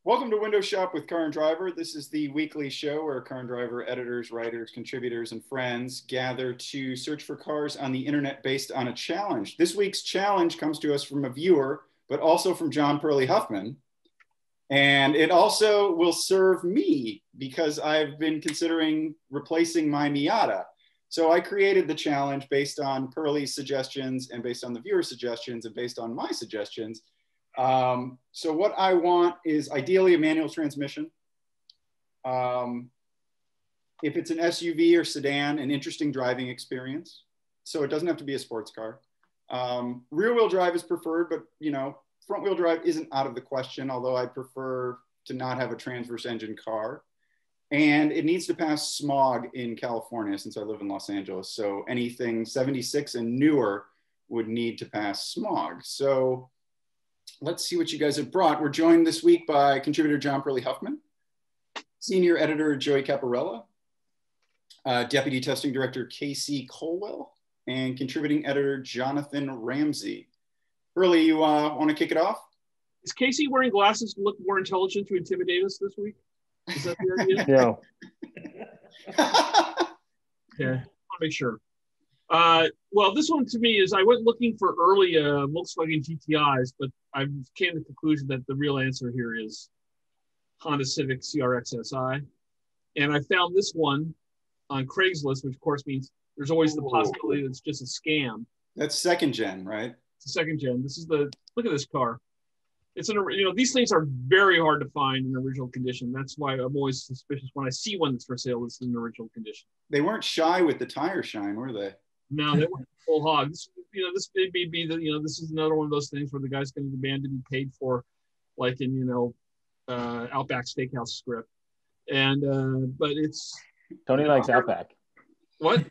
Welcome to Window Shop with Car and Driver. This is the weekly show where Car and Driver editors, writers, contributors, and friends gather to search for cars on the internet based on a challenge. This week's challenge comes to us from a viewer, but also from John Pearly Huffman. And it also will serve me because I've been considering replacing my Miata. So I created the challenge based on Pearly's suggestions and based on the viewer suggestions and based on my suggestions. So what I want is ideally a manual transmission. If it's an SUV or sedan, an interesting driving experience. So it doesn't have to be a sports car. Rear wheel drive is preferred, but front wheel drive isn't out of the question, although I prefer to not have a transverse engine car. And it needs to pass smog in California since I live in Los Angeles. So anything 76 and newer would need to pass smog. So let's see what you guys have brought. We're joined this week by contributor John Pearly Huffman, senior editor Joey Caparella, deputy testing director Casey Colwell, and contributing editor Jonathan Ramsey. Pearly, you want to kick it off? Is Casey wearing glasses to look more intelligent to intimidate us this week? Is that the idea? No. Okay, I want to make sure. Well, this one to me is I went looking for early Volkswagen GTIs, but I came to the conclusion that the real answer here is Honda Civic CRX SI. And I found this one on Craigslist, which of course means there's always the possibility that it's just a scam. That's second gen, right? It's a second gen. This is look at this car. It's these things are very hard to find in original condition. That's why I'm always suspicious when I see one that's for sale that's in original condition. They weren't shy with the tire shine, were they? No, they weren't full hog. This may be this is another one of those things where the guy's going to demand to be paid for, like in Outback Steakhouse script. And but it's Tony likes Outback. What?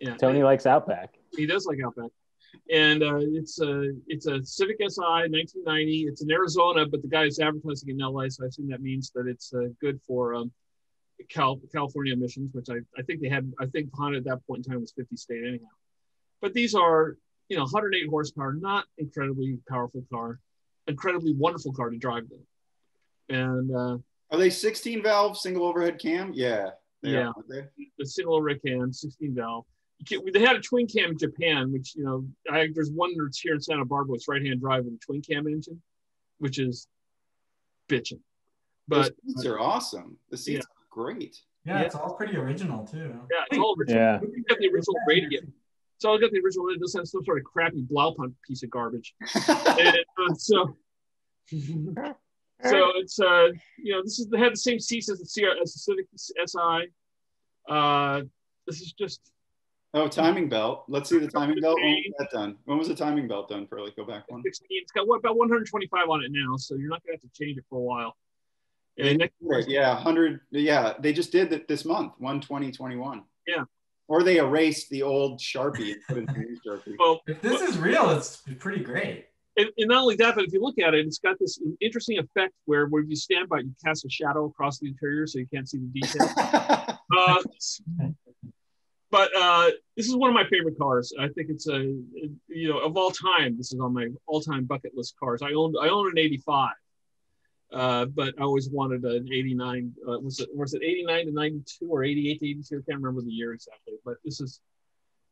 Yeah, Tony likes Outback. He does like Outback. And it's a Civic Si 1990. It's in Arizona, but the guy is advertising in LA, so I assume that means that it's good for California emissions, which I think they had. I think Honda at that point in time was 50 state anyhow. But these are 108 horsepower, not incredibly powerful car, incredibly wonderful car to drive though. And are they 16 valve single overhead cam? Yeah. Yeah. The single overhead cam, 16 valve. They had a twin cam in Japan, which there's one that's here in Santa Barbara. It's right-hand drive with a twin cam engine, which is bitching. But the seats are awesome. The seats are great. Yeah, it's all pretty original too. Yeah, it's all original. Yeah. We've got the original radio. It's all got the original. It doesn't have some sort of crappy Blaupunk piece of garbage. And so it's they had the same seats as the Civic Si. This is just. Oh, timing belt. Let's see the timing belt. When was that done? When was the timing belt done, Pearly? Go back one. 16. It's got about 125 on it now, so you're not going to have to change it for a while. And yeah, 100. Yeah, they just did that this month, 1/20/21. Yeah. Or they erased the old Sharpie and put in the new Sharpie. Well, if this is real, it's pretty great. And not only that, but if you look at it, it's got this interesting effect where if you stand by it, you cast a shadow across the interior so you can't see the detail. But this is one of my favorite cars. I think it's of all time, this is on my all-time bucket list cars. I own an 85, but I always wanted an 89. Was it 89 to 92 or 88 to 82? I can't remember the year exactly. But Did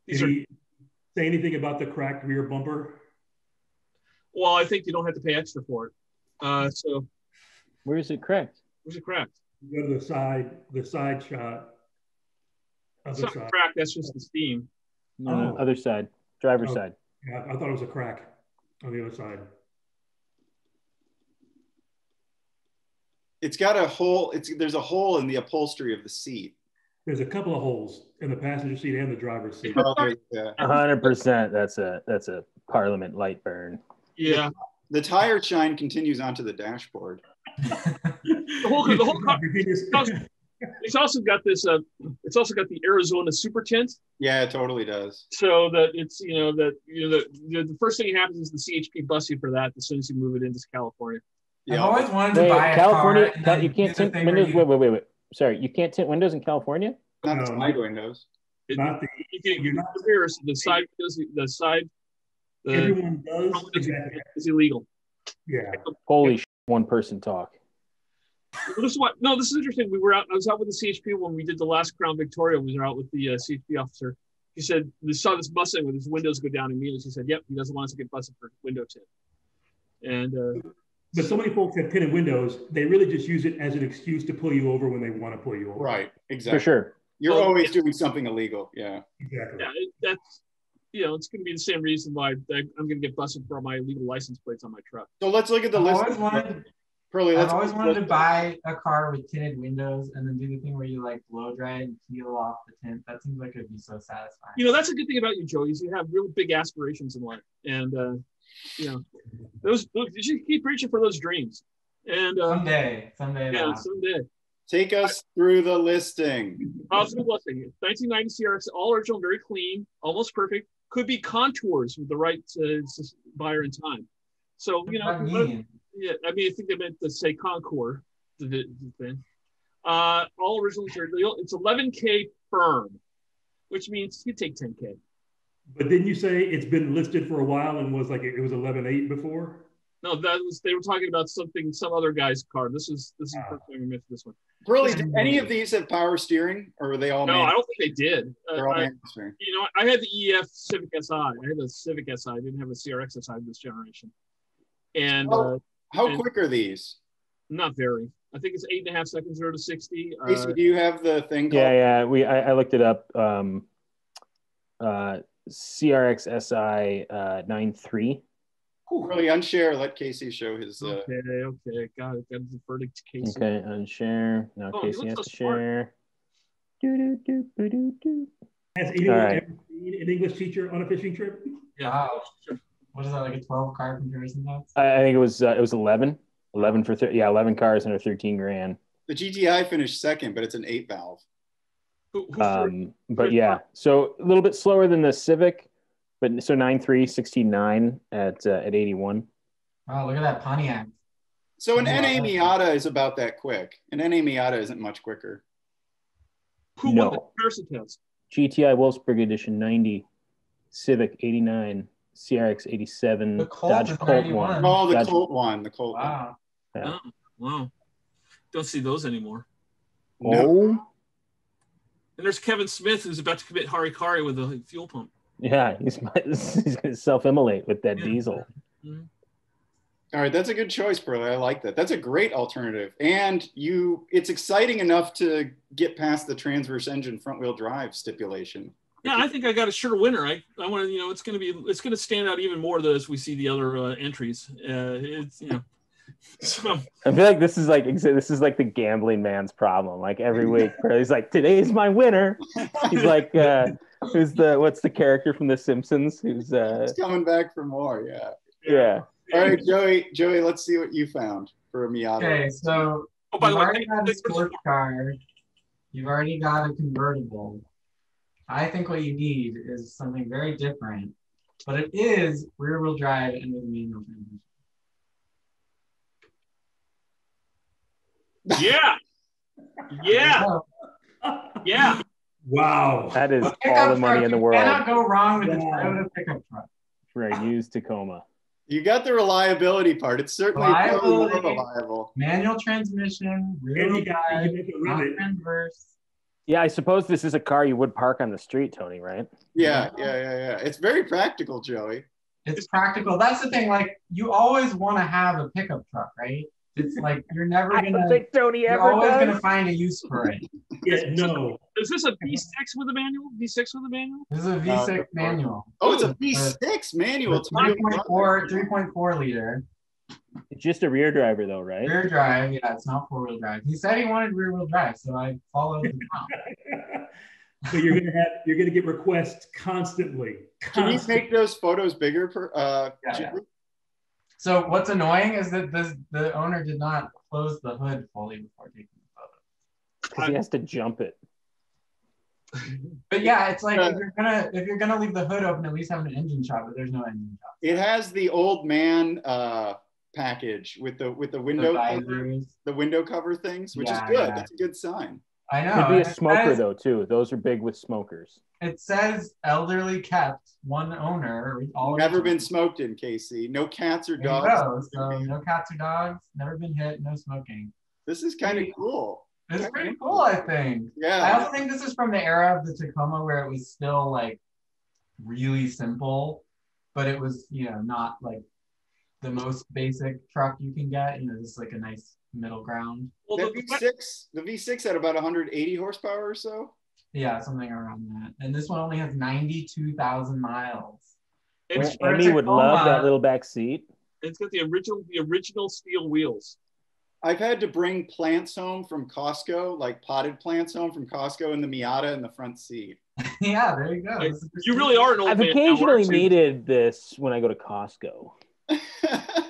he say anything about the cracked rear bumper? Well, I think you don't have to pay extra for it. So where is it cracked? Where's it cracked? Go to the side shot. It's not cracked, that's just the steam. No, other side, driver's side. Yeah, I thought it was a crack on the other side. It's got a hole. There's a hole in the upholstery of the seat. There's a couple of holes in the passenger seat and the driver's seat. 100%. That's a Parliament light burn. Yeah. The tire shine continues onto the dashboard. the whole car. It's also got this. It's also got the Arizona super tint. Yeah, it totally does. So that it's the first thing that happens is the CHP busts you for that as soon as you move it into California. Yeah. I've always wanted to buy a California. car. You can't tint windows. Wait. Sorry, you can't tint windows in California? Not the side windows. Not the. You can the side Everyone does. Exactly. It's illegal. Yeah. Holy shit, one person talk. This is interesting. I was out with the CHP when we did the last Crown Victoria. We were out with the CHP officer. He said, we saw this Mustang with his windows go down immediately. He said, yep, he doesn't want us to get busted for window tint. And but so many folks have tinted windows, they really just use it as an excuse to pull you over when they want to pull you over. Right, exactly. For sure. You're always doing something illegal. Yeah. Exactly. Yeah, that's, it's going to be the same reason why I'm going to get busted for my illegal license plates on my truck. So let's look at the list. I've always wanted to buy a car with tinted windows and then do the thing where you like blow dry and peel off the tint. That seems like it'd be so satisfying. That's a good thing about you, Joey, is you have real big aspirations in life. And, those you should keep reaching for those dreams. And someday. Yeah, someday. Take us through the listing. Through the listing. 1990 CRX, all original, very clean, almost perfect. Could be contours with the right buyer in time. So, yeah, I think they meant to say Concord, the thing. All original material. It's 11K firm, which means you take 10K. But didn't you say it's been listed for a while and was like it was 11.8 before? No, they were talking about some other guy's car. This is the first time we mentioned this one. Really, did any of these have power steering, or were they all? No, I don't think they did. They're all manual steering. I had the EF Civic Si. I had the Civic Si. I didn't have a CRX Si this generation. And how quick are these? Not very. I think it's 8.5 seconds 0 to 60. Casey, do you have the thing called? Yeah. I looked it up. CRX Si 9.3. Really unshare. Let Casey show his. Okay. Got it. Got to defer to Casey. Okay, unshare. Now Casey has to share. Has anyone ever seen an English teacher on a fishing trip? Yeah. Wow. What is that, like a 12-car comparison box? I think it was 11. 11 for 11 cars under 13 grand. The GTI finished second, but it's an 8-valve. But yeah, so a little bit slower than the Civic, but so 9.3, 16.9 at 81. Wow, look at that Pontiac. So an NA Miata is about that quick. An NA Miata isn't much quicker. Who won the comparison test? GTI Wolfsburg Edition 90, Civic 89, CRX 87, the Colt Dodge Colt 1. Oh, the Colt one. The Colt one. Wow. Yeah. Oh, wow. Don't see those anymore. Oh. And there's Kevin Smith who's about to commit harikari with a fuel pump. Yeah, he's going to self-immolate with that diesel. Mm-hmm. All right, that's a good choice, Pearlie. I like that. That's a great alternative. And it's exciting enough to get past the transverse engine front-wheel drive stipulation. Yeah, I think I got a sure winner. I want to, it's going to stand out even more though as we see the other entries. So I feel like this is like the gambling man's problem. Like every week, he's like, "Today's my winner." He's like, what's the character from The Simpsons? Who's coming back for more? Yeah. All right, Joey, let's see what you found for a Miata. Okay, so by the way, already got a sports car. You've already got a convertible. I think what you need is something very different, but it is rear-wheel drive and with a manual transmission. Yeah. Wow. That is all the money in the world. You cannot go wrong with this Toyota pickup truck. For a used Tacoma. You got the reliability part. It's certainly more reliable. Manual transmission, rear-wheel drive, not transverse. Yeah, I suppose this is a car you would park on the street, Tony, right? Yeah. It's very practical, Joey. It's practical. That's the thing. Like, you always want to have a pickup truck, right? It's like you're never gonna. I don't think Tony ever You're always does. gonna find a use for it. No. Is this a V6 with a manual? V6 with a manual? This is a V6 manual. Oh, it's a V6 manual. 3.4 liter. It's just a rear driver, though, right? Rear drive, yeah. It's not 4-wheel drive. He said he wanted rear-wheel drive, so I followed the prompt. So you're gonna get requests constantly. Can you make those photos bigger? Yeah. So what's annoying is that the owner did not close the hood fully before taking the photo. Because he has to jump it. But yeah, it's like if you're gonna leave the hood open, at least have an engine shot, but there's no engine shot. It has the old man package with the window cover, the window cover things, which is good. Yeah. That's a good sign. I know. Could be a and it smoker says- though too. Those are big with smokers. It says elderly kept, one owner. All Never original. been smoked in, KC. No cats or There you dogs. go. So no cats or dogs. Never been hit. No smoking. This is kind of cool. It's pretty cool, I think. Yeah. I also think this is from the era of the Tacoma where it was still like really simple, but it was, not like the most basic truck you can get, just like a nice middle ground. Well, The V6 had about 180 horsepower or so. Yeah, something around that. And this one only has 92,000 miles. it's, for a Emmy would love Tacoma- that little back seat. it's got the original steel wheels. I've had to bring plants home from Costco, like potted plants home from Costco in the Miata in the front seat. Yeah, there you go. Like, you really are an old I've man now, occasionally aren't you? needed this when I go to Costco.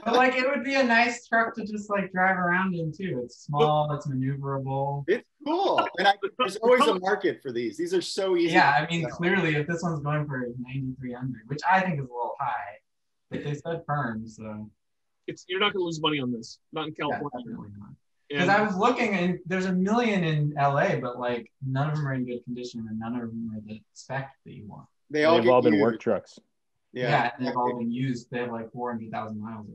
But like it would be a nice truck to just like drive around in too. It's small, it's maneuverable. It's cool. And there's always a market for these. These are so easy. Yeah, I mean clearly if this one's going for 9,300, which I think is a little high, but they said firm, so You're not going to lose money on this. Not in yeah, California. definitely not. And Because I was looking and there's a million in LA, but like none of them are in good condition and none of them are the spec that you want. They all They've get all been used. work trucks. Yeah, and they've all been used. They have like 400,000 miles.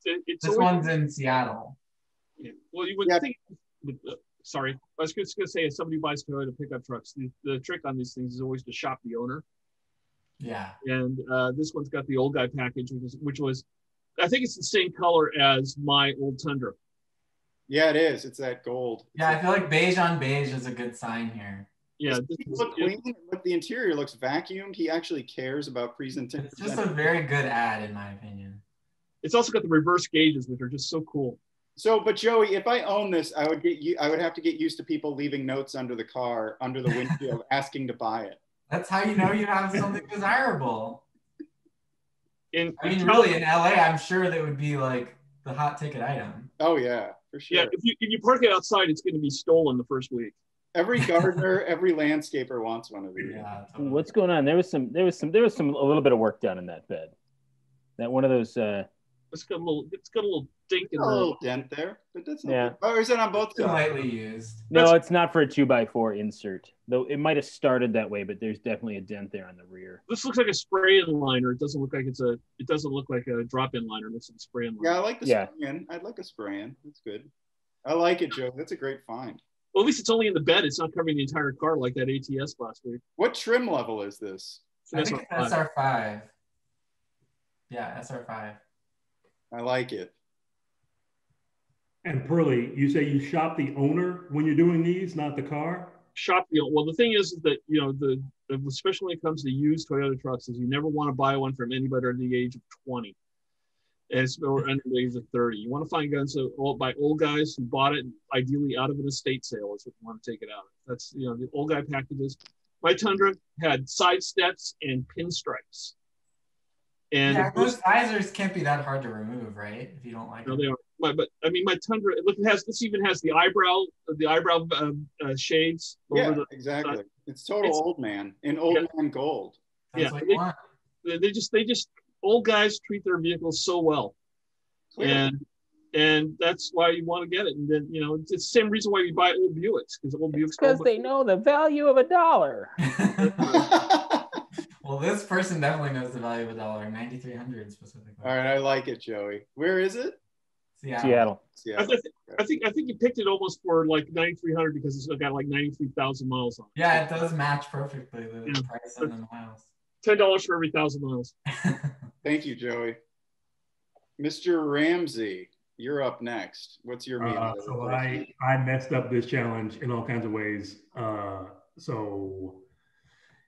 it's This always- one's in Seattle. Yeah. Well, you would Yeah. think. Sorry, I was just going to say, if somebody buys Toyota pickup trucks, the trick on these things is always to shop the owner. Yeah. And this one's got the old guy package, which was, I think it's the same color as my old Tundra. Yeah, it is. It's that gold. Yeah, I feel like beige on beige is a good sign here. Yeah, Does it look clean? Look, the interior looks vacuumed. He actually cares about presentation. It's just a very good ad, in my opinion. it's also got the reverse gauges, which are just so cool. So, but Joey, if I own this, I would have to get used to people leaving notes under the car, under the windshield, asking to buy it. That's how you know you have something desirable. And I mean, really, in LA, I'm sure that would be like the hot ticket item. Oh yeah, for sure. yeah, if you park it outside, it's going to be stolen the first week. Every gardener, every landscaper wants one of these. Yeah. Totally. What's going on? There was a little bit of work done in that bed. That one of those. It's got a little dink in A the. little dent there, but that's not. Yeah. Oh, is it on both Too sides? lightly used. No, it's not for a 2x4 insert. Though it might have started that way, but there's definitely a dent there on the rear. This looks like a spray-in liner. It doesn't look like It doesn't look like a drop-in liner. It looks like a spray-in liner. Yeah, I like the Yeah. spray in. I'd like a spray in. That's good. I like it, Joe. That's a great find. Well, at least it's only in the bed. It's not covering the entire car like that ATS last week. What trim level is this? So I that's think what it's SR5. Yeah, SR5. I like it. And Pearly, you say you shop the owner when you're doing these, not the car? shop deal. Well, the thing is that, you know, especially when it comes to used Toyota trucks, is you never want to buy one from anybody under the age of 20. And it's or under the age of 30. You want to find guns by old guys who bought it, ideally out of an estate sale is what you want to take it out of. That's, you know, the old guy packages. My Tundra had side steps and pinstripes. And yeah, those visors can't be that hard to remove, right? If you don't like them. they are. But I mean, my Tundra, look, this even has the eyebrow shades over Yeah, exactly. It's total old man in old man gold. That's what you want. They just old guys treat their vehicles so well. Clearly. And that's why you want to get it. And then, you know, it's the same reason why you buy old Buicks, because old Buicks. Because they know the value of $1. Well, this person definitely knows the value of $1, 9,300 specifically. All right, I like it, Joey. Where is it? Seattle. I think you picked it almost for like 9,300 because it's got like 93,000 miles on it. Yeah, it does match perfectly the price and the miles. $10 for every 1,000 miles. Thank you, Joey. Mr. Ramsey, you're up next. What's your meeting? So I messed up this challenge in all kinds of ways.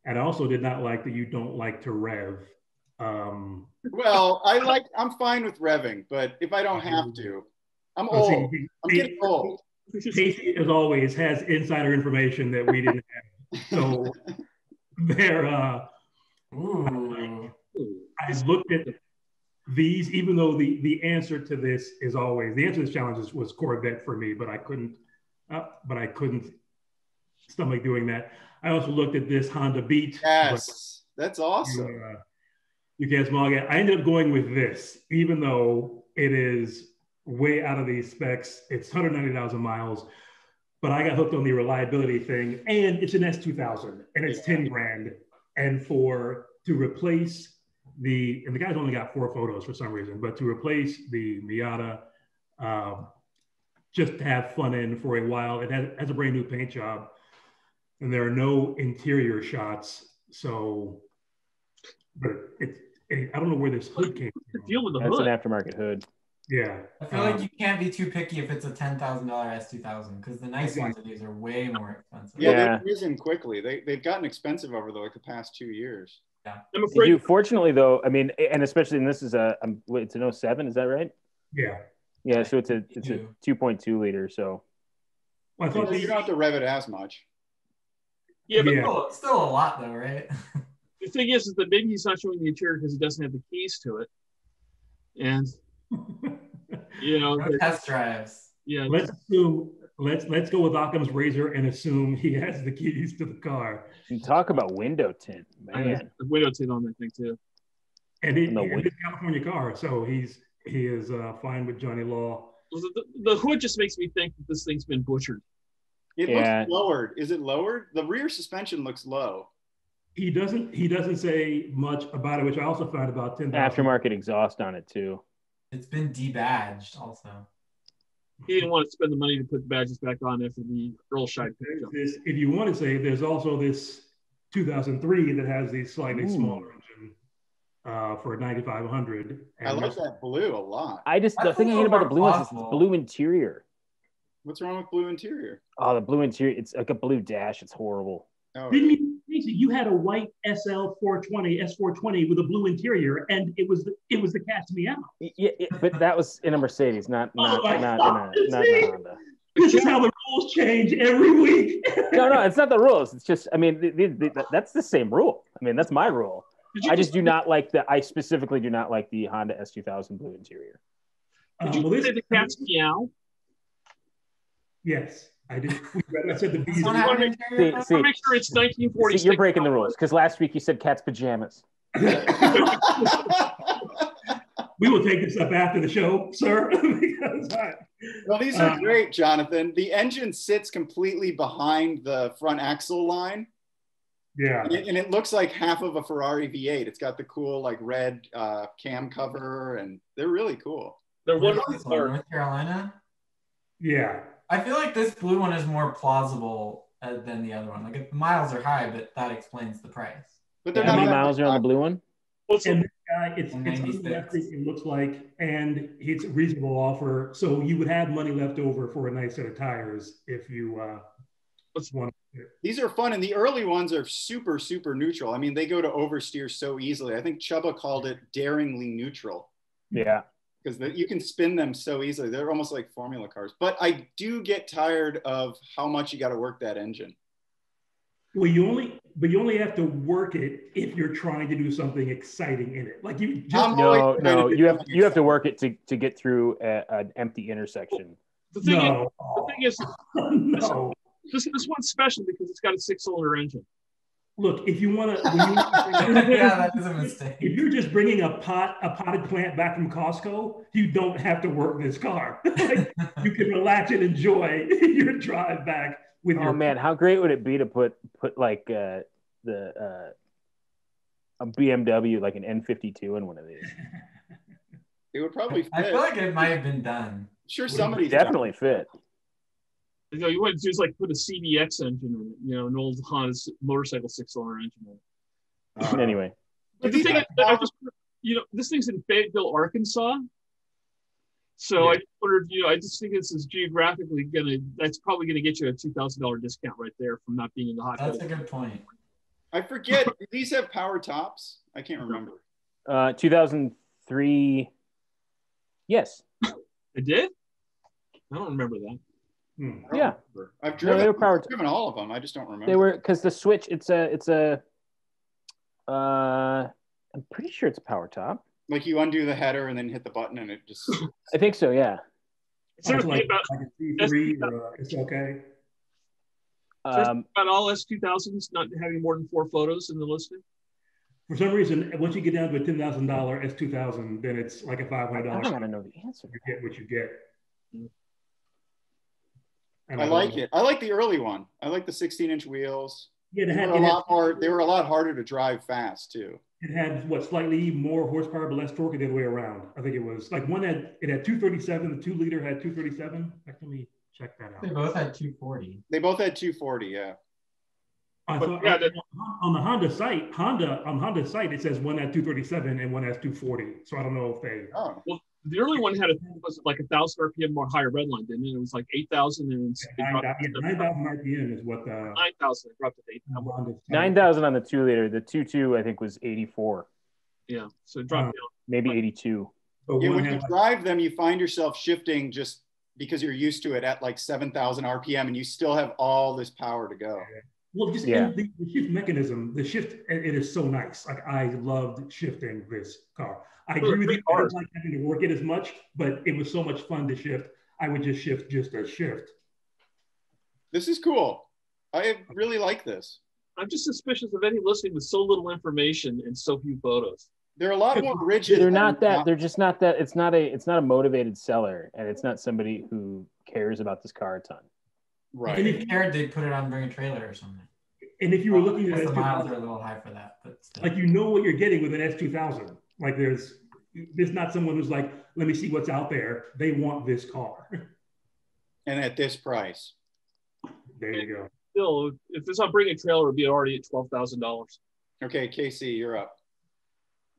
And I also did not like that you don't like to rev. Well, I'm fine with revving, but if I don't have to, I'm old. I'm getting old. Casey, as always, has insider information that we didn't have. So Ooh. I looked at these, even though the answer to this is always, the answer to this challenge was Corvette for me, but I couldn't stomach doing that. I also looked at this Honda Beat. Yes, that's awesome. You can't smog it. I ended up going with this, even though it is way out of these specs. It's 190,000 miles. but I got hooked on the reliability thing, and it's an S2000, and it's 10 grand, and to replace the guy's only got 4 photos for some reason, but to replace the Miata, just to have fun in for a while, it has a brand new paint job, and there are no interior shots, so, but I don't know where this hood came from. Deal with the That's hood. an aftermarket hood. Yeah. I feel like you can't be too picky if it's a $10,000 S2000 because the nice ones of these are way more expensive. Yeah, they've risen quickly. They've gotten expensive over the past 2 years. Yeah. I'm afraid. Fortunately, though, I mean, and especially, and this is it's an 07, is that right? Yeah. Yeah, so it's a 2.2 liter. So. Well, I thought you don't have to rev it as much. Yeah, but still a lot though, right? The thing is that maybe he's not showing the interior because he doesn't have the keys to it, and test drives. Yeah. Let's assume. Let's go with Occam's razor and assume he has the keys to the car. And talk about window tint, man. The window tint on that thing too. And it's a California car, so he is fine with Johnny Law. The hood just makes me think that this thing's been butchered. It looks lowered. Is it lowered? The rear suspension looks low. He doesn't say much about it, which I also found about 10,000. Aftermarket exhaust on it too. It's been debadged also. He didn't want to spend the money to put the badges back on after the Earlshire pickup. If you want to say, there's also this 2003 that has the slightly smaller engine for a 9500. I like that blue a lot. The thing I hate about the blue is it's blue interior. What's wrong with blue interior? Oh, the blue interior, it's like a blue dash. It's horrible. Oh, you had a white S420 with a blue interior, and it was the cat's meow. Yeah, but that was in a Mercedes, not in a Honda. This is how the rules change every week. No, it's not the rules. It's just, I mean, that's the same rule. I mean, that's my rule. I specifically do not like the Honda S2000 blue interior. Did you say the cat's meow? Yes, I did. I said the bees. I want to make sure it's 1946. You're breaking the rules because last week you said cat's pajamas. We will take this up after the show, sir. Well, these are great, Jonathan. The engine sits completely behind the front axle line. Yeah. And it looks like half of a Ferrari V8. It's got the cool like red cam cover, and they're really cool. They're North Carolina? Yeah. I feel like this blue one is more plausible than the other one. Like if the miles are high, but that explains the price. But they're how many miles are on the blue one? And this guy, it's it looks like, and it's a reasonable offer. So you would have money left over for a nice set of tires if you want. These are fun, and the early ones are super, super neutral. I mean, they go to oversteer so easily. I think Chubba called it daringly neutral. Yeah. Because you can spin them so easily. They're almost like formula cars. But I do get tired of how much you got to work that engine. Well, you only have to work it if you're trying to do something exciting in it. Like you just you have to work it to get through an empty intersection. The thing is, no. This one's special because it's got a 6-cylinder engine. Look, if you want to, yeah, that is a mistake. If you're just bringing a potted plant back from Costco, you don't have to work this car. Like, you can relax and enjoy your drive back with your. Oh man, how great would it be to put like a BMW, like an N52 in one of these? It would probably fit. I feel like it might have been done. I'm sure somebody's definitely fit. You know, you want to just like put a CBX engine in it, an old Honda motorcycle 6-cylinder engine in it. Anyway. But the thing is, this thing's in Fayetteville, Arkansas. So I wondered, I just think this is geographically that's probably gonna get you a $2,000 discount right there from not being in the hot. That's a good point. I forget, do these have power tops? I can't remember. 2003. Yes. It did? I don't remember that. Yeah, I've driven all of them. I just don't remember. They were because the Switch. It's a. I'm pretty sure it's a power top. Like you undo the header and then hit the button and it just. I think so. Yeah. It's like a C3 it's okay. About all S2000s not having more than 4 photos in the listing. For some reason, once you get down to a $10,000 S2000, then it's like a $500. I gotta know the answer. You get what you get. I like it. I like the early one. I like the 16-inch wheels. Yeah, They were a lot harder to drive fast too. It had what, slightly more horsepower but less torque the other way around. I think it was like it had 237. The 2-liter had 237. Let me check that out. They both had 240. They both had 240. Yeah. On the Honda site, it says one had 237 and one has 240. So I don't know if they. Oh. Well, the early one was like 1,000 RPM more higher red line, didn't it? It was like 8,000 and 9,000 RPM is what the 9,000. It dropped to 8,000. 9,000 on the 2-liter. The 2.2 I think was 84. Yeah, so it dropped down. Maybe 82. Yeah, when you drive them, you find yourself shifting just because you're used to it at like 7,000 RPM, and you still have all this power to go. Well, just the shift mechanism, it is so nice. Like I loved shifting this car. I agree with you. I don't like having to work it as much, but it was so much fun to shift. I would just shift just a shift. This is cool. I really like this. I'm just suspicious of any listing with so little information and so few photos. They're a lot more rigid. They're not that. They're just not that. It's not a motivated seller, and it's not somebody who cares about this car a ton. Right. And if you cared, they'd put it on Bring a Trailer or something. And if you were looking at the miles are a little high for that, but still. Like you know what you're getting with an S2000. Like there's not someone who's like, let me see what's out there. They want this car. And at this price. There you go. Still, if it's on Bring a Trailer, it would be already at $12,000. Okay, Casey, you're up.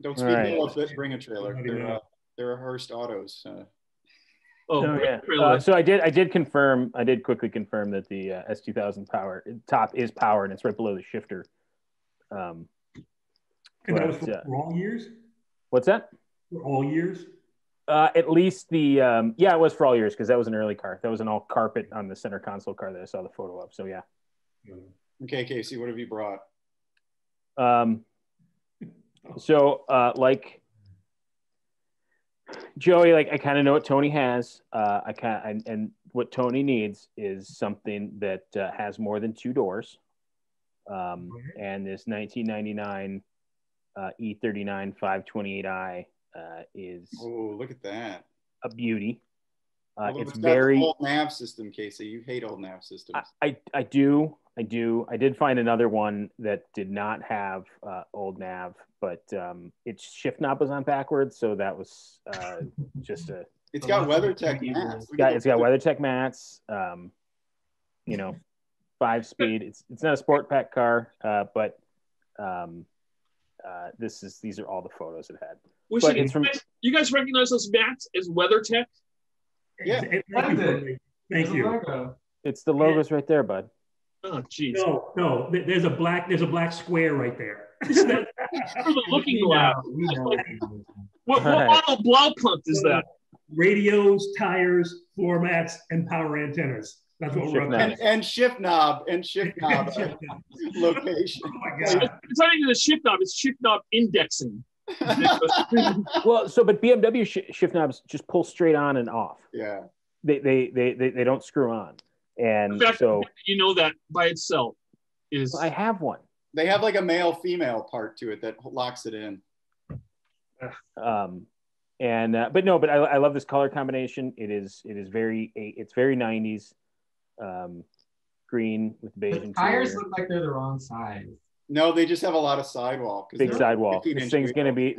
Don't speak ill of it. Bring a Trailer. They're a Hearst Autos. So I did confirm. I did quickly confirm that the S2000 top is powered, and it's right below the shifter. And that was for all years? What's that? For all years? At least the it was for all years because that was an early car. That was an all carpet on the center console car that I saw the photo of. So yeah. Okay, Casey, what have you brought? So like Joey, like I kind of know what Tony has. And what Tony needs is something that has more than 2 doors. And this 1999 E39 528i is look at that, a beauty. It's very old nav system, Casey. You hate old nav systems. I do. I did find another one that did not have old nav, but its shift knob was on backwards, so that was just a. It's got WeatherTech mats. It's got WeatherTech mats. 5-speed. It's not a sport pack car, but these are all the photos it had. You guys recognize those mats as WeatherTech? Yeah. Thank you. It's the logos right there, bud. Oh, jeez. No. There's a black square right there. For the looking glass. What model Blaupunkt is that? Radios, tires, floor mats, and power antennas. That's what we're up to. And shift knob location. Oh my God. It's not even a shift knob. It's shift knob indexing. Well, but BMW shift knobs just pull straight on and off. Yeah. They don't screw on. And in fact, so that by itself is. I have one. They have like a male-female part to it that locks it in. But I love this color combination. It's very 90s, green with beige. The tires look like they're the wrong size. No, they just have a lot of sidewall. Big sidewall. This thing is going to be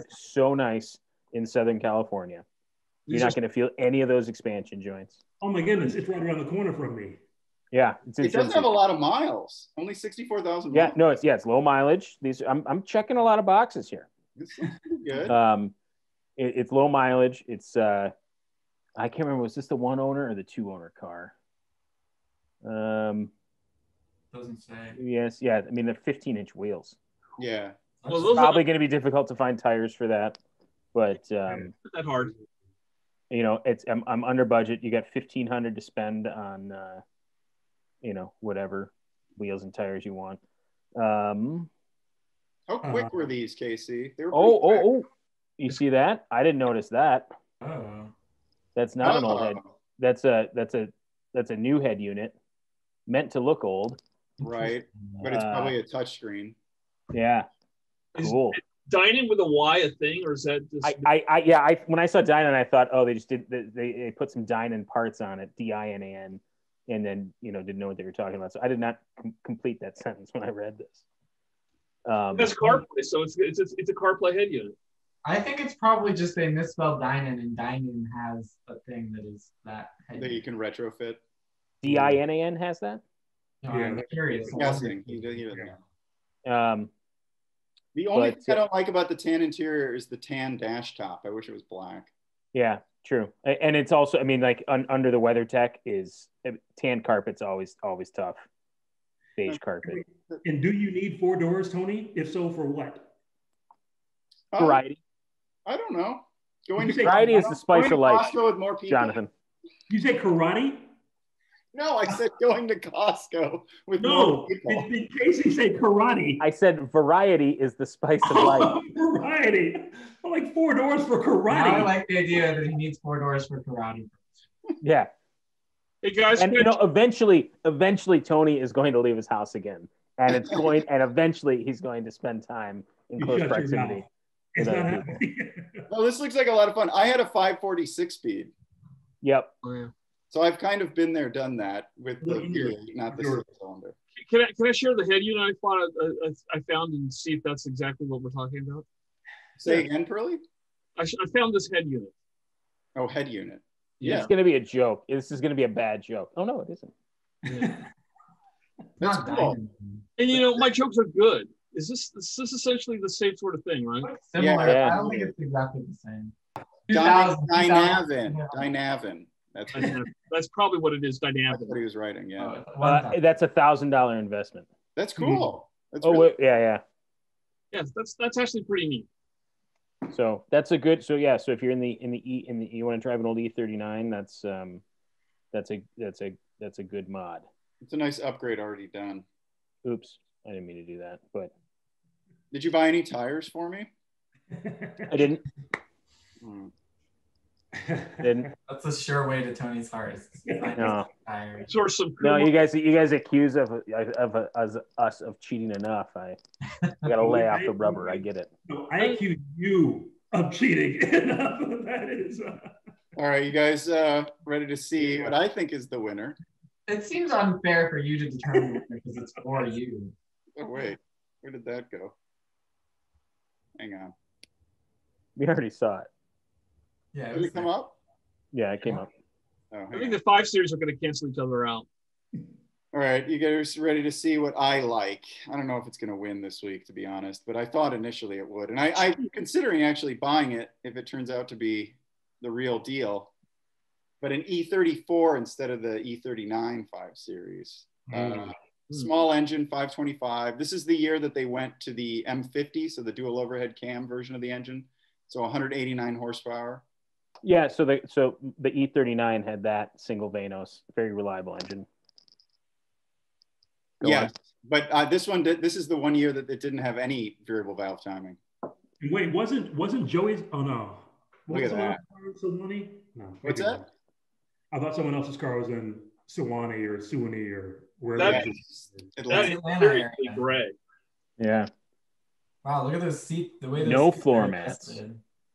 so nice in Southern California. You're not going to feel any of those expansion joints. Oh my goodness, it's right around the corner from me. Yeah, it doesn't have a lot of miles. Only 64,000 miles. Yeah, no, it's low mileage. I'm checking a lot of boxes here. Good. It's low mileage. It's I can't remember, was this the 1 owner or the 2 owner car? Doesn't say. Yes, yeah. I mean, they're 15-inch wheels. Yeah. It's probably going to be difficult to find tires for that, but not that hard. I'm under budget. You got $1,500 to spend on whatever wheels and tires you want. How quick were these, Casey? They were you see that? I didn't notice that. That's not an old head. That's a new head unit meant to look old. Right, but it's probably a touchscreen. Yeah, cool. Dine-in with a Y a thing, or is that just? When I saw Dynan, I thought, oh, they just did they put some Dynan parts on it, Dinan, and then didn't know what they were talking about. So I did not complete that sentence when I read this. That's CarPlay, so it's a CarPlay head unit. I think it's probably just they misspelled Dynan, and Dynan has a thing that is that head That you can retrofit. Dinan has that. No, I'm curious. Guessing. He doesn't know. The only thing I don't like about the tan interior is the tan dash top. I wish it was black. Yeah, true. And it's also, I mean, like under the WeatherTech is tan carpet's always tough. Beige carpet. And do you need 4 doors, Tony? If so, for what? Variety. I don't know. Variety is the spice of life. Costco with more people. Jonathan. You say karate? No, I said going to Costco with more people. In case he said karate. I said variety is the spice of life. Variety. I like 4 doors for karate. Now I like the idea that he needs 4 doors for karate. Yeah. Hey guys, and eventually Tony is going to leave his house again, and eventually he's going to spend time in close proximity. It's not happening. Well, this looks like a lot of fun. I had a 546 speed. Yep. Oh, yeah. So I've kind of been there, done that with the V8, not the 6-cylinder. Can I share the head unit I found and see if that's exactly what we're talking about? Say again, Pearly? I found this head unit. Oh, head unit. Yeah. It's going to be a joke. This is going to be a bad joke. Oh, no, it isn't. Yeah. That's cool. And, my jokes are good. Is this essentially the same sort of thing, right? Similar. Yeah. I don't think it's exactly the same. Dynavin. That's probably what it is. Dynavin. That's what he was writing. Yeah. That's $1,000 investment. That's cool. That's yeah. Yeah, that's actually pretty neat. So that's a good. So yeah. So if you're in the you want to drive an old E39, that's a good mod. It's a nice upgrade already done. Oops, I didn't mean to do that. But did you buy any tires for me? I didn't. Didn't. That's a sure way to Tony's heart. No. No, you guys accuse us of cheating enough. I gotta lay off the rubber. I get it. No, I accuse you of cheating enough. That is. All right, you guys ready to see what I think is the winner? It seems unfair for you to determine because it's for you. Oh wait, where did that go? Hang on. We already saw it. Yeah. Did it come up? Yeah, it came up. Oh, I think the 5 Series are going to cancel each other out. All right, you guys ready to see what I like? I don't know if it's going to win this week, to be honest, but I thought initially it would. And I'm considering actually buying it if it turns out to be the real deal. But an E34 instead of the E39 5 Series. Small engine, 525. This is the year that they went to the M50, so the dual overhead cam version of the engine. So 189 horsepower. Yeah, so the E39 had that single Vanos, very reliable engine. Yes, but this is the one year that it didn't have any variable valve timing. Wait, wasn't Joey's? Oh no. Look at that. No, what's that? I thought someone else's car was in Sewanee or Suwanee or wherever. That's very gray. Yeah. Wow, look at those seats. The way those no floor mats.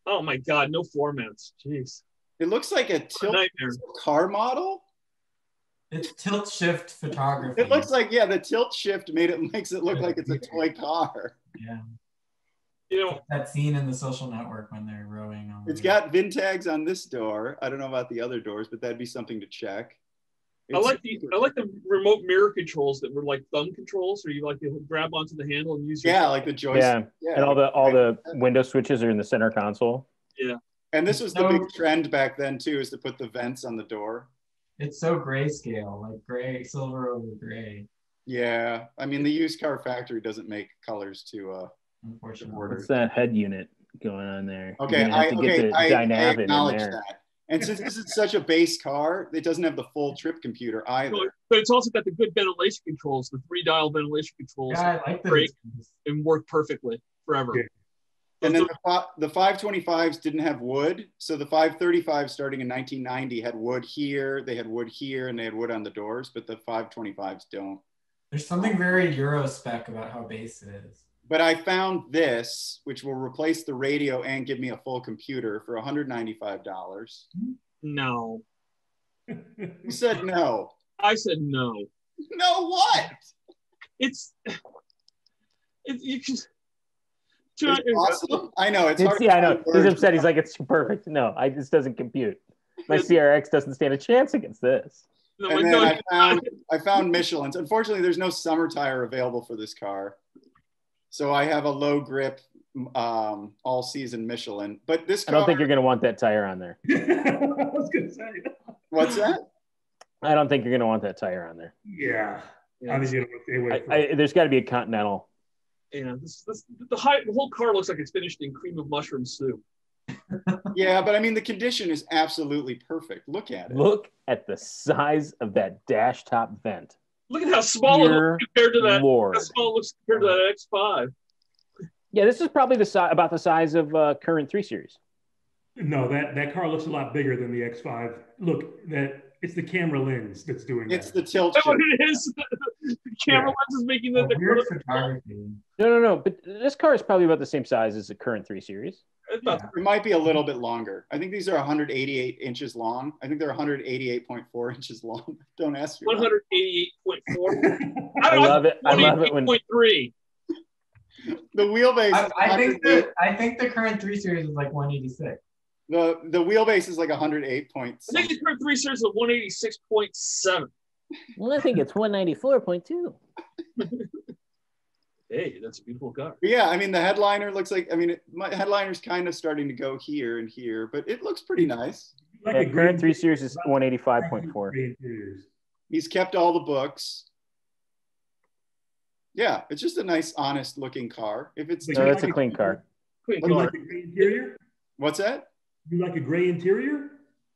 Oh my God, no floor mats. Jeez. It looks like a tilt car model. It's tilt shift photography. It looks like, the tilt shift makes it look like it's a toy car. Yeah. Like that scene in The Social Network when they're rowing on. It's got VIN tags on this door. I don't know about the other doors, but that'd be something to check. I like the remote mirror controls that were like thumb controls, or you like to grab onto the handle and use your like the joystick. Yeah, and all the window switches are in the center console. Yeah. And this was the big trend back then too, is to put the vents on the door. It's so grayscale, like gray, silver over gray. Yeah, I mean the used car factory doesn't make colors to unfortunately. What's that head unit going on there? Okay, I acknowledge that. And since this is such a base car, it doesn't have the full trip computer either. But it's also got the good ventilation controls, the 3-dial ventilation controls. Yeah, I like that. And work perfectly forever. Yeah. And then the 525s didn't have wood. So the 535s starting in 1990 had wood here, they had wood here, and they had wood on the doors, but the 525s don't. There's something very Euro spec about how base it is. But I found this, which will replace the radio and give me a full computer for $195. No. Who said no? I said no. No what? You just. It's awesome. I know it's hard. Yeah, I know. He's upset. He's like, it's too perfect. No, this doesn't compute. My CRX doesn't stand a chance against this. No, And then I found Michelin's. Unfortunately, there's no summer tire available for this car, so I have a low grip all season Michelin. But this car, I don't think you're going to want that tire on there. I was going to say. What's that? I don't think you're going to want that tire on there. Yeah. I mean, you know, stay away from there's got to be a Continental. Yeah, the whole car looks like it's finished in cream of mushroom soup. Yeah, but I mean, the condition is absolutely perfect. Look at it. Look at the size of that dash top vent. Look at how small it looks compared to that. Lord. How small it looks compared to that X5. Yeah, this is probably about the size of current 3 Series. No, that car looks a lot bigger than the X5. Look, it's the camera lens that's doing that. It's the tilt. That's what it is. The camera lens is making the weird photography. No. But this car is probably about the same size as the current 3 Series. It might be a little bit longer. I think these are 188 inches long. I think they're 188.4 inches long. Don't ask me. 188.4. I love it. I love it when 188.3. The wheelbase. I think the current 3 Series is like 186. The wheelbase is like 108 points. I think the current 3 Series is 186.7. Well, I think it's 194.2. Hey, that's a beautiful car. But yeah, I mean, the headliner looks like, my headliner's kind of starting to go here and here, but it looks pretty nice. Like current 3 Series is 185.4. He's kept all the books. Yeah, it's just a nice, honest looking car. If it's it's a clean car. You like a gray interior? What's that? You like a gray interior?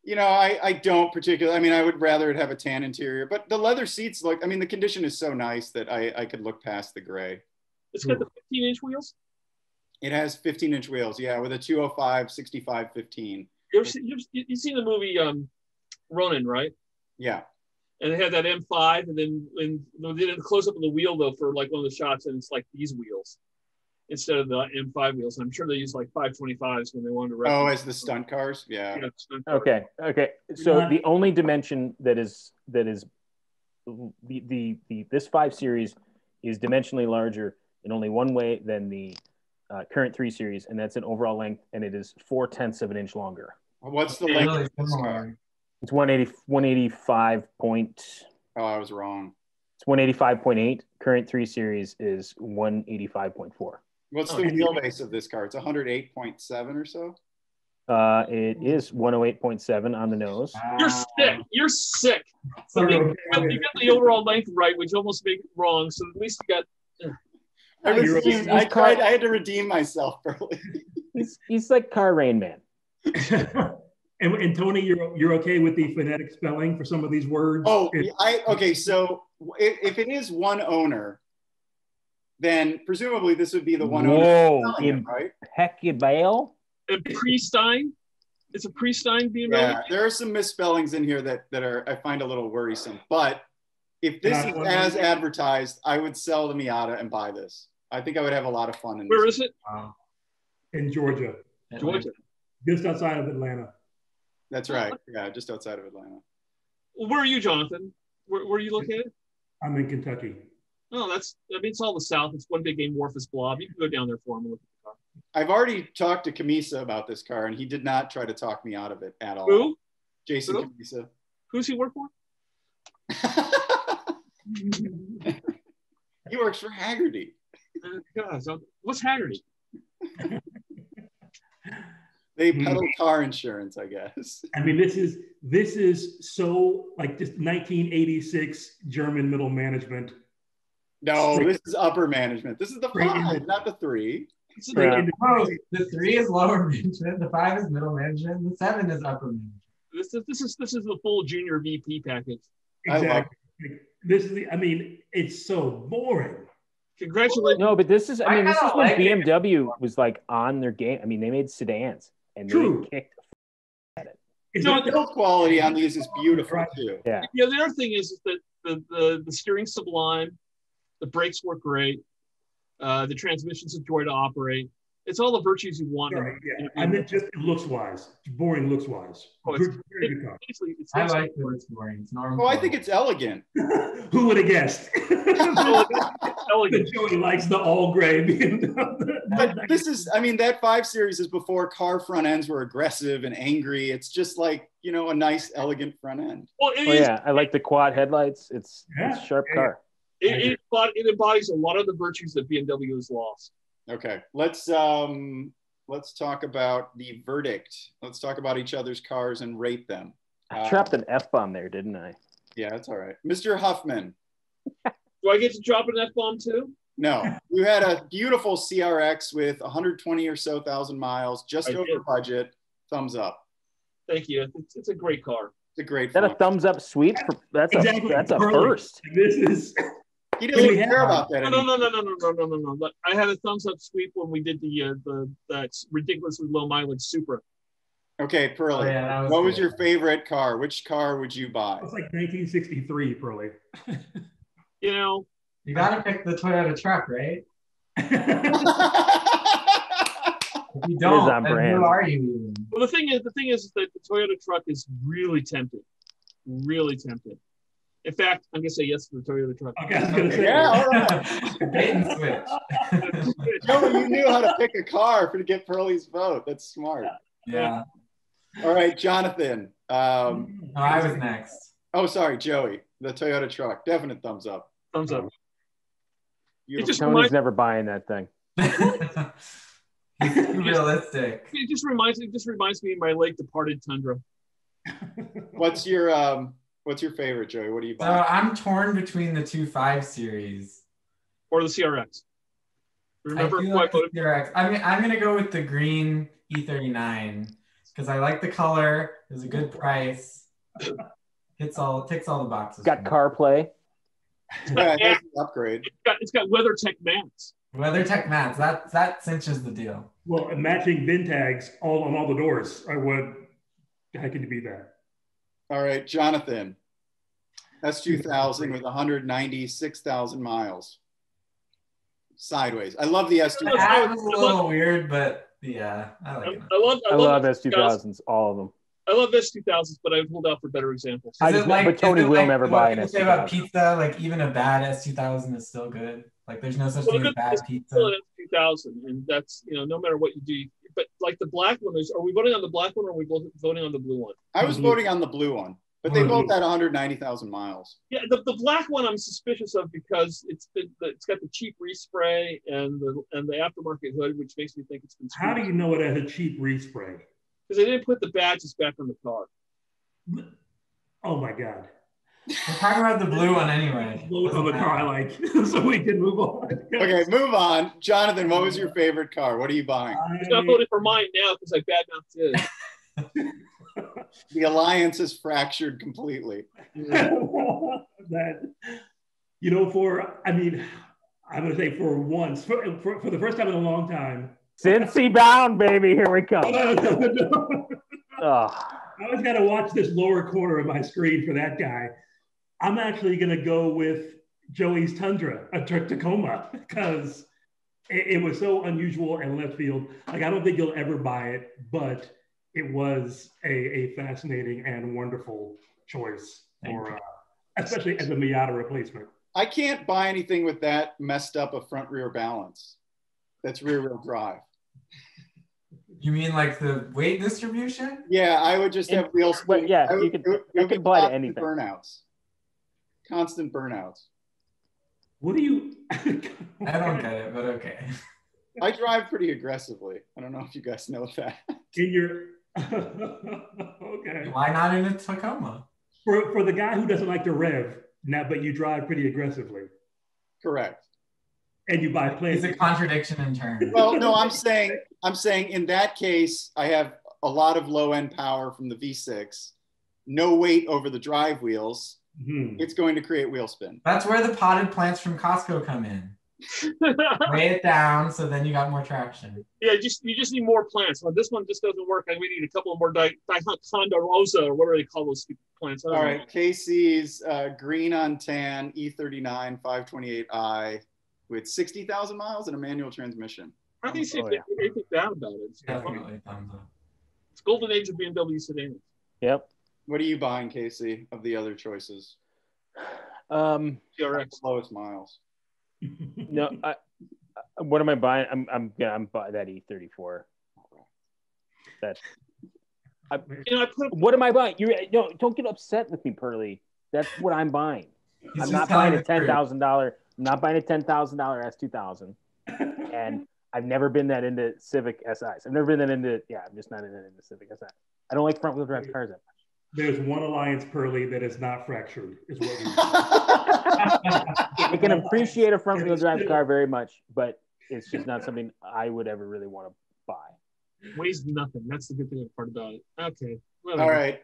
You know, I don't particularly. I mean, I would rather it have a tan interior, but the leather seats look. I mean, the condition is so nice that I could look past the gray. It's got the 15-inch wheels. It has 15-inch wheels, yeah, with a 205 65 15. You've seen the movie Ronin, right? Yeah. And they had that M5, and then they did a close up of the wheel though for like one of the shots, and it's like these wheels instead of the M5 wheels. I'm sure they use like 525s when they wanted to. Oh, as the stunt cars, yeah. Okay. So the only dimension that is this 5 Series is dimensionally larger in only one way than the current 3 Series, and that's in overall length, and it is 4/10 of an inch longer. What's the length of this car? It's 185 point. Oh, I was wrong. It's 185.8. Current 3 Series is 185.4. What's the wheelbase of this car? It's 108.7 or so. It is 108.7 on the nose. You're sick. You're sick. So you got the overall length right, which almost make it wrong. So at least you got. I had to redeem myself, Burley. He's like Car Rain Man. And Tony, you're okay with the phonetic spelling for some of these words? Oh, okay. So if it is one owner, then presumably this would be the one owner, right? Impeccable. And Prestein. It's a Prestein BMW. Yeah, there are some misspellings in here that are I find a little worrisome. But if this is as advertised, I would sell the Miata and buy this. I think I would have a lot of fun in this. Where is it? In Georgia. Georgia. Just outside of Atlanta. That's right. Yeah, just outside of Atlanta. Well, where are you, Jonathan? Where are you located? I'm in Kentucky. Oh, it's all the South. It's one big amorphous blob. You can go down there for him and look at the car. I've already talked to Kamisa about this car, and he did not try to talk me out of it at all. Who? Jason Kamisa. Who's he work for? He works for Haggerty. God, what's Haggerty? They peddle car insurance, I guess. I mean, this is so like just 1986 German middle management. No, this is upper management. This is the 5, not the 3. The 3 is lower management. The 5 is middle management. The 7 is upper management. This is the full junior VP package. Exactly. It's so boring. Congratulations. No, but this is when BMW was like on their game. I mean, they made sedans and they kicked at it. The build quality on these is beautiful too. Yeah. The other thing is that the steering's sublime, the brakes work great. The transmission's a joy to operate. It's all the virtues you want. Right, yeah. I meant just looks wise, boring looks wise. Very good car. I like that it's boring. It's normal. Oh, I think it's elegant. Who would have guessed? Elegant. Joey likes the all gray. But this is, I mean, that 5 Series is before car front ends were aggressive and angry. It's just like, you know, a nice, elegant front end. Well, yeah, I like the quad headlights. It's a sharp car. It embodies a lot of the virtues that BMW has lost. Okay, let's talk about the verdict. Let's talk about each other's cars and rate them. I dropped an F-bomb there, didn't I? Yeah, that's all right. Mr. Huffman. Do I get to drop an F-bomb too? No, you had a beautiful CRX with 120 or so thousand miles, just over budget. Thumbs up. Thank you. It's a great car. It's a great. Is that a thumbs up sweep? That's a first. This is. He doesn't care about that. No. I had a thumbs up sweep when we did that ridiculously low mileage Supra. Okay, Pearly. Oh, yeah, what was your favorite car? Which car would you buy? It's like 1963, Pearly. You know, you gotta pick the Toyota truck, right? If you don't, then who are you even? Well, the thing is that the Toyota truck is really tempting. Really tempting. In fact, I'm gonna say yes to the Toyota truck. Okay, I was gonna say, yeah, all right. Bait and switch. Joey, you knew how to pick a car to get Pearly's vote. That's smart. Yeah. All right, Jonathan. I was next. Oh, sorry, Joey. The Toyota truck. Definite thumbs up. Thumbs up. Tony's never buying that thing. Realistic. It just reminds me of my late departed Tundra. What's your favorite, Joey? What do you buy? So I'm torn between the 2 5 Series or the CRX. Remember who I voted? CRX. I'm gonna go with the green E39 because I like the color. It's a good price. Ticks all the boxes. Got CarPlay. Yeah, that's an upgrade. It's got WeatherTech mats. WeatherTech mats. That cinches the deal. Well, matching VIN tags on all the doors. How can you beat that? All right, Jonathan. That's 2000 with 196,000 miles. Sideways. I love the S2000. That was a little weird, but yeah, I like it. I love S2000s, all of them. I love S2000s, but I would hold out for better examples. But Tony will never buy an S2000. Say about pizza, like even a bad S2000 is still good. Like there's no such thing as bad pizza. S2000, and that's no matter what you do. But like the black one are we voting on the black one or are we voting on the blue one? I was voting on the blue one, but they both had 190,000 miles. Yeah, the black one I'm suspicious of because it's got the cheap respray and the aftermarket hood, which makes me think it's been. How do you know it has a cheap respray? Because they didn't put the badges back on the car. Oh my God. We're talking about the blue one anyway. Blue on the car I like, so we can move on. Okay, move on. Jonathan, what was your favorite car? What are you buying? I'm not voting for mine now because I badmouthed his. The alliance is fractured completely. I'm going to say for once, for the first time in a long time. Cincy bound, baby. Here we come. I always got to watch this lower corner of my screen for that guy. I'm actually going to go with Joey's Tundra, a Tacoma, because it was so unusual and left field. Like, I don't think you'll ever buy it, but it was a fascinating and wonderful choice, for, especially as a Miata replacement. I can't buy anything with that messed up a front rear balance. That's rear wheel drive. You mean like the weight distribution? Yeah, I would just have wheel spin. Well, yeah, you can apply to anything. Burnouts. Constant burnouts. What do you? I don't get it, but okay. I drive pretty aggressively. I don't know if you guys know that. In your okay. Why not in a Tacoma? For the guy who doesn't like to rev, but you drive pretty aggressively. Correct. And you buy planes. It's a contradiction in terms. Well, no, I'm saying in that case, I have a lot of low end power from the V6, no weight over the drive wheels. Mm-hmm. It's going to create wheel spin. That's where the potted plants from Costco come in. Weigh it down so then you got more traction. Yeah, you just need more plants. Well, this one just doesn't work. We need a couple of more Ponderosa or whatever they call those plants. All right, KC's green on tan E39 528i. with 60,000 miles and a manual transmission. I think anything bad about it. It's Definitely thumbs up. It's golden age of BMW sedans. Yep. What are you buying, Casey, of the other choices? TRX. Lowest miles. No, what am I buying? I'm buying that E34. That's. What am I buying? Don't get upset with me, Pearly. That's what I'm buying. I'm not buying a $10,000. I'm not buying a $10,000 S2000. And I've never been that into Civic SIs. I've never been that into. Yeah, I'm just not into Civic SI. I don't like front wheel drive cars that much. There's one alliance, Pearly, that is not fractured. Is what we. I can appreciate a front wheel drive car very much, but it's just not something I would ever really want to buy. Weighs nothing. That's the good thing part about it. Okay. Whatever. All right.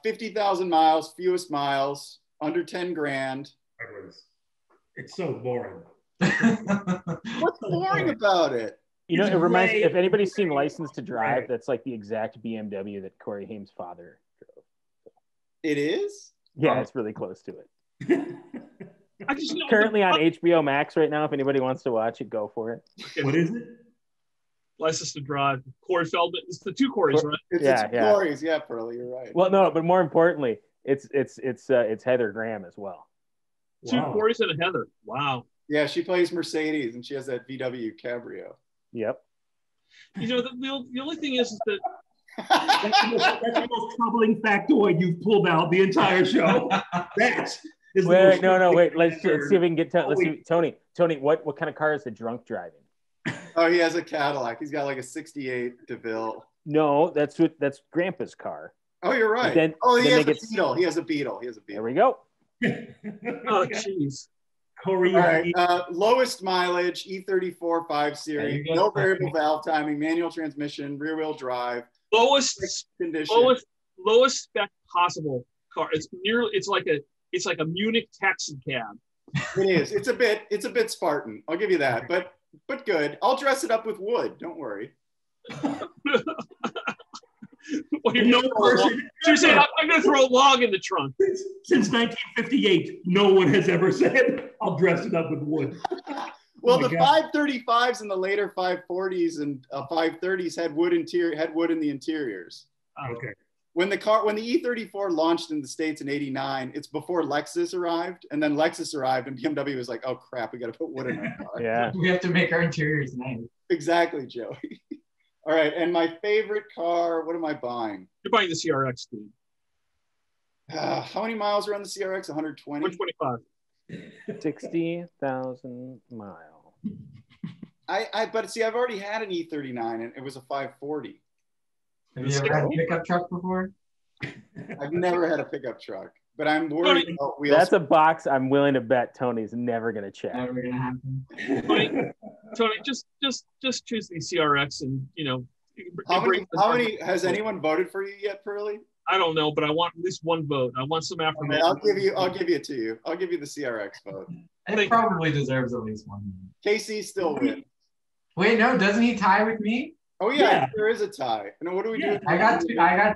50,000 miles, fewest miles, under 10 grand. It's so boring. What's boring about it? You know, it reminds me, if anybody's seen License to Drive, that's like the exact BMW that Corey Haim's father drove. It is? Yeah, it's really close to it. I just know Currently on HBO Max right now. If anybody wants to watch it, go for it. What is it? License to Drive. Corey Feldman. It's the two Corys, right? It's Corey's. Yeah, Pearly, you're right. Well, no, but more importantly, it's Heather Graham as well. Two Corys and a Heather. Wow. Yeah, she plays Mercedes, and she has that VW Cabrio. Yep. You know, the only thing is that That's the most troubling factoid you've pulled out the entire show. Wait. Let's see if we can get Tony. What kind of car is the drunk driving? Oh, he has a Cadillac. He's got like a '68 DeVille. No, that's Grandpa's car. Oh, you're right. He has a Beetle. He has a Beetle. There we go. oh, jeez. All right. Lowest mileage, E34 5 Series, no variable valve timing, manual transmission, rear wheel drive. Lowest spec possible car. It's like a Munich taxi cab. It is. It's a bit Spartan. I'll give you that. But good. I'll dress it up with wood. Don't worry. Well, you're saying I'm going to throw a log in the trunk. Since 1958, no one has ever said, I'll dress it up with wood. Well, the 535s and the later 540s and 530s had wood in the interiors. Okay. When the E34 launched in the States in '89, it's before Lexus arrived, and then Lexus arrived, and BMW was like, "Oh crap, we got to put wood in our car." Yeah, we have to make our interiors nice. Exactly, Joey. All right, and my favorite car. What am I buying? You're buying the CRX, dude. How many miles are on the CRX? 120. 125. 60,000 miles. But see, I've already had an E39, and it was a 540. Have you ever had a pickup truck before? I've never had a pickup truck, but I'm worried about wheels. That's a box I'm willing to bet Tony's never going to check. Never going to happen. Tony, just choose the CRX, and How many has anyone voted for you yet, Pearly? I don't know, but I want at least one vote. I want some affirmation. I'll give it to you. I'll give you the CRX vote. It probably deserves at least one. Casey still wins. Wait, no, doesn't he tie with me? Oh yeah, there is a tie. And what do we do? I got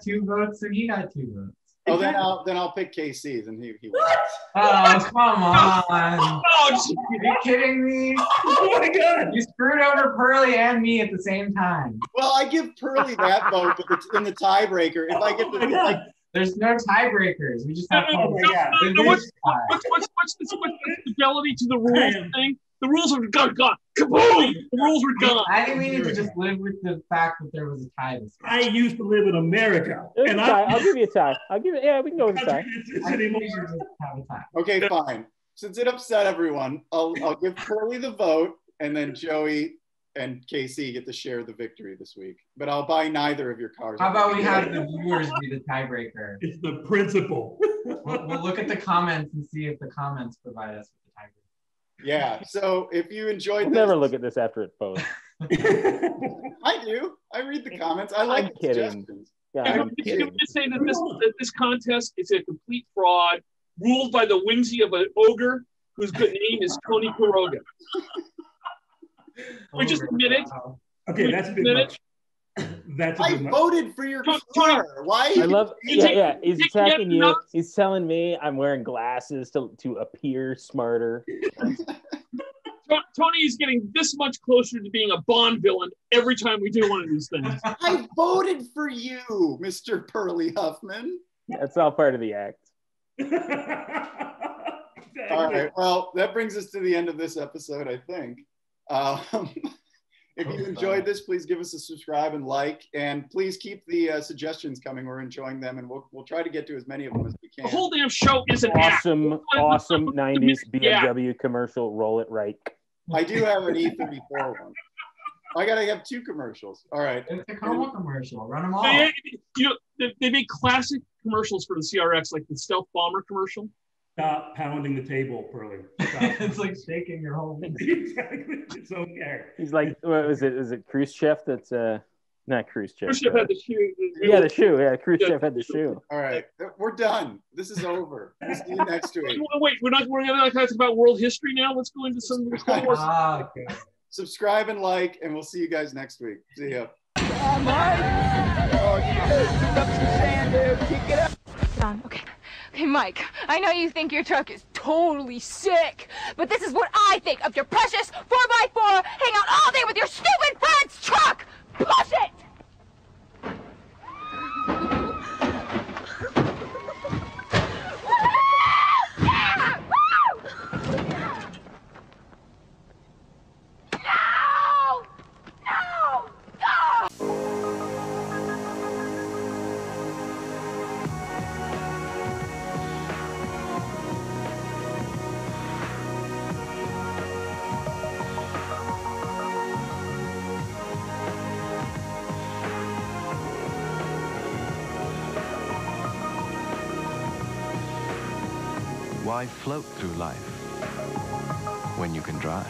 two votes, and he got 2 votes. Oh, then I'll pick KC's, and he won. Oh, come on! Are you kidding me? Oh my God! You screwed over Pearly and me at the same time. Well, I give Pearly that vote, but it's in the tiebreaker. If I get there's no tiebreakers. We just have to. What's the fidelity to the rules thing? The rules are gone. Kaboom! The rules were gone. I think we need to just live with the fact that there was a tie. I used to live in America. I'll give you a tie. Yeah, we can go with a tie. I think we should just have a tie. Okay, fine. Since it upset everyone, I'll give Pearly the vote, and then Joey and KC get to share the victory this week. But I'll buy neither of your cars. How about we have the viewers be the tiebreaker? It's the principle. We'll look at the comments and see if the comments provide us with the tiebreaker. Yeah. So if you enjoyed this, never look at this after it posts. I do. I read the comments. I like the suggestions. Yeah, I'm kidding. I'm just saying that this contest is a complete fraud, ruled by the whimsy of an ogre whose good name is Tony Quiroga. We just admit it. Okay, that's a bit much. I voted for your car. Why? I love. Yeah. He's attacking you. He's telling me I'm wearing glasses to appear smarter. Tony is getting this much closer to being a Bond villain every time we do one of these things. I voted for you, Mr. Pearly Huffman. That's all part of the act. Exactly. All right. Well, that brings us to the end of this episode, I think. If you enjoyed this, please give us a subscribe and like, and please keep the suggestions coming. We're enjoying them, and we'll try to get to as many of them as we can. The whole damn show is an Awesome, act. awesome 90s Yeah. BMW commercial. Roll it right. I do have an E34 one. I gotta have 2 commercials. All right. It's a Tacoma commercial. Run them all. They make classic commercials for the CRX, like the stealth bomber commercial. Stop pounding the table, Pearly. Stop. It's like shaking your whole. Exactly. It's okay. He's like, what was it? Is it Khrushchev? That's not Khrushchev. Khrushchev had the shoe. Yeah, the shoe. Yeah, Khrushchev had the shoe. All right. We're done. This is over. We'll see you next week. Wait, we're gonna talk about world history now. Let's go into some of the wars. Okay. Subscribe and like, and we'll see you guys next week. See ya. Get on. Okay. Okay, Mike, I know you think your truck is totally sick, but this is what I think of your precious 4x4 hang out all day with your stupid friend's truck! Push it! Yeah! Woo! No! No! No! Why float through life when you can drive?